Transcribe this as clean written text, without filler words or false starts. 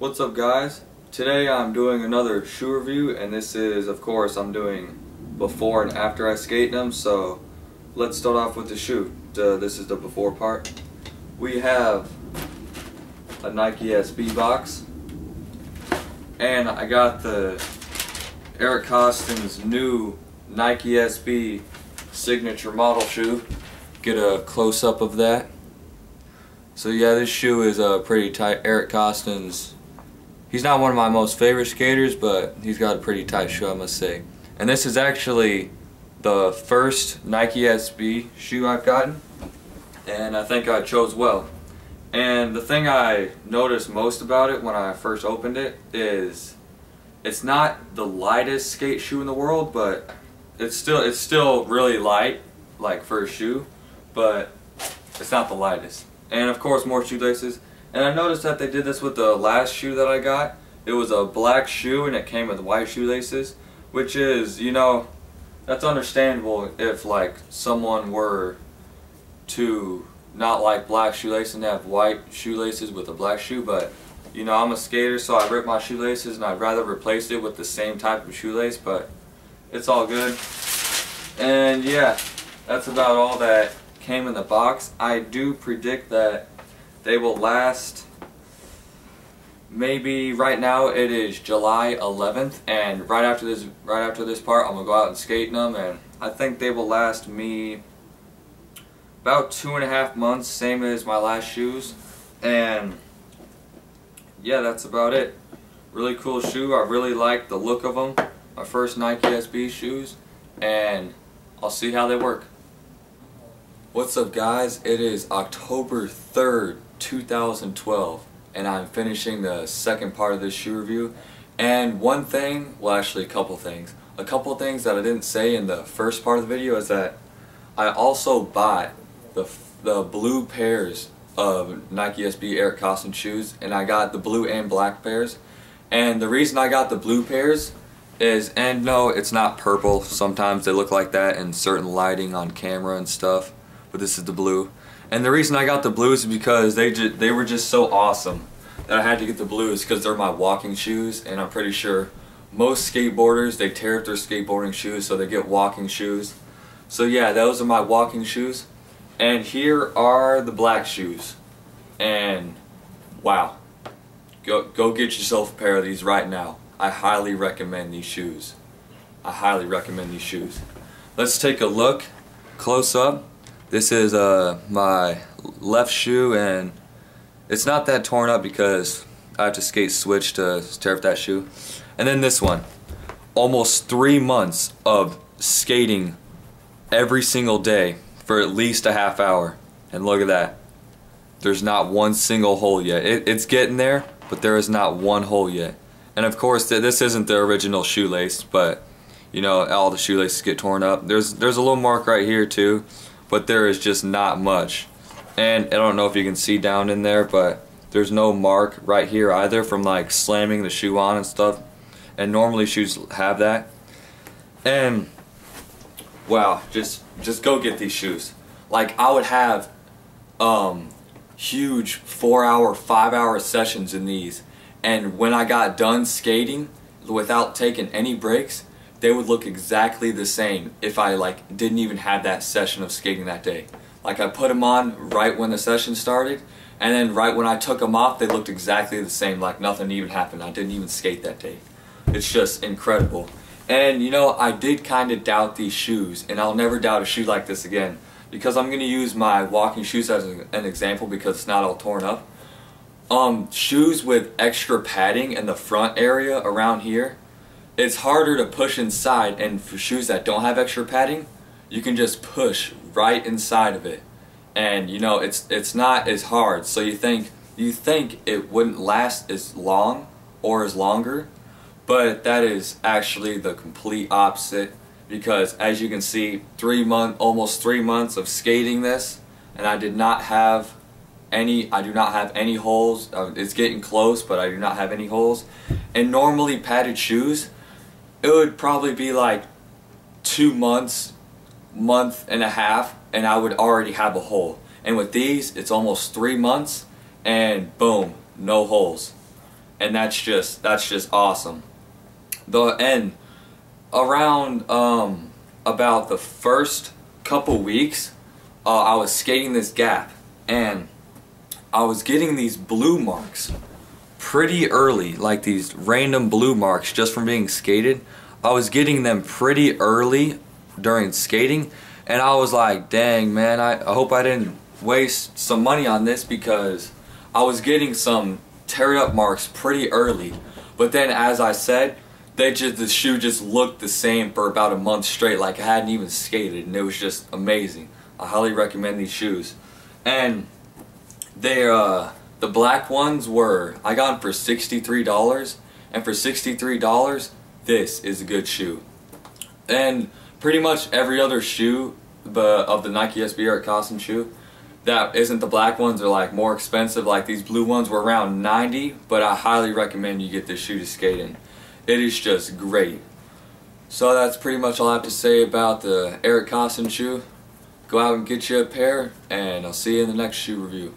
What's up, guys? Today I'm doing another shoe review, and this is, of course, I'm doing before and after I skate them. So let's start off with the shoe. This is the before part. We have a Nike SB box, and I got the Eric Koston's new Nike SB signature model shoe. Get a close-up of that. So yeah, this shoe is pretty tight. Eric Koston's, he's not one of my most favorite skaters, but he's got a pretty tight shoe, I must say. And this is actually the first Nike SB shoe I've gotten, and I think I chose well. And the thing I noticed most about it when I first opened it is it's not the lightest skate shoe in the world, but it's still really light, like for a shoe, but it's not the lightest. And of course, more shoelaces. And I noticed that they did this with the last shoe that I got. It was a black shoe and it came with white shoelaces, which is, you know, that's understandable if like someone were to not like black shoelaces and have white shoelaces with a black shoe. But you know, I'm a skater, so I rip my shoelaces and I'd rather replace it with the same type of shoelace, but it's all good. And yeah, that's about all that came in the box. I do predict that they will last, maybe right now it is July 11th, and right after this part I'm gonna go out and skate in them, and I think they will last me about 2.5 months, same as my last shoes. And yeah, that's about it. Really cool shoe. I really like the look of them. My first Nike SB shoes, and I'll see how they work. What's up, guys? It is October 3rd, 2012, and I'm finishing the second part of this shoe review. And one thing, well actually a couple things that I didn't say in the first part of the video is that I also bought the blue pairs of Nike SB Eric Koston shoes, and I got the blue and black pairs. And the reason I got the blue pairs is, and no, it's not purple. Sometimes they look like that in certain lighting on camera and stuff, but this is the blue. And the reason I got the blues is because they were just so awesome that I had to get the blues, because they're my walking shoes, and I'm pretty sure most skateboarders, they tear up their skateboarding shoes, so they get walking shoes. So yeah, those are my walking shoes. And here are the black shoes. And wow, go get yourself a pair of these right now. I highly recommend these shoes. I highly recommend these shoes. Let's take a look close up. This is my left shoe, and it's not that torn up because I have to skate switch to tear up that shoe. And then this one, almost 3 months of skating every single day for at least a half hour, and look at that. There's not one single hole yet. It's getting there, but there is not one hole yet. And of course, this isn't the original shoelace, but you know, all the shoelaces get torn up. There's a little mark right here too, but there is just not much. And I don't know if you can see down in there, but there's no mark right here either from like slamming the shoe on and stuff. And normally shoes have that. And wow, just go get these shoes. Like, I would have huge 4-hour, 5-hour sessions in these, and when I got done skating without taking any breaks, they would look exactly the same if I like didn't even have that session of skating that day. Like, I put them on right when the session started, and then right when I took them off, they looked exactly the same, like nothing even happened. I didn't even skate that day. It's just incredible. And you know, I did kind of doubt these shoes, and I'll never doubt a shoe like this again, because I'm going to use my walking shoes as an example because it's not all torn up. Shoes with extra padding in the front area around here, it's harder to push inside, and for shoes that don't have extra padding, you can just push right inside of it, and you know, it's not as hard. So you think it wouldn't last as long or as longer, but that is actually the complete opposite, because as you can see, almost 3 months of skating this, and I do not have any holes. It's getting close, but I do not have any holes. And normally padded shoes, it would probably be like 2 months, month and a half, and I would already have a hole. And with these, it's almost 3 months, and boom, no holes. and that's just awesome. And around about the first couple weeks, I was skating this Gap, and I was getting these blue marks pretty early, like these random blue marks just from being skated. I was getting them pretty early during skating, and I was like, dang man, I hope I didn't waste some money on this, because I was getting some tear up marks pretty early. But then, as I said, the shoe just looked the same for about a month straight, like I hadn't even skated, and it was just amazing. I highly recommend these shoes. And they're the black ones I got them for $63, and for $63, this is a good shoe. And pretty much every other shoe of the Nike SB Eric Koston shoe that isn't the black ones are like more expensive. Like these blue ones were around $90, but I highly recommend you get this shoe to skate in. It is just great. So that's pretty much all I have to say about the Eric Koston shoe. Go out and get you a pair, and I'll see you in the next shoe review.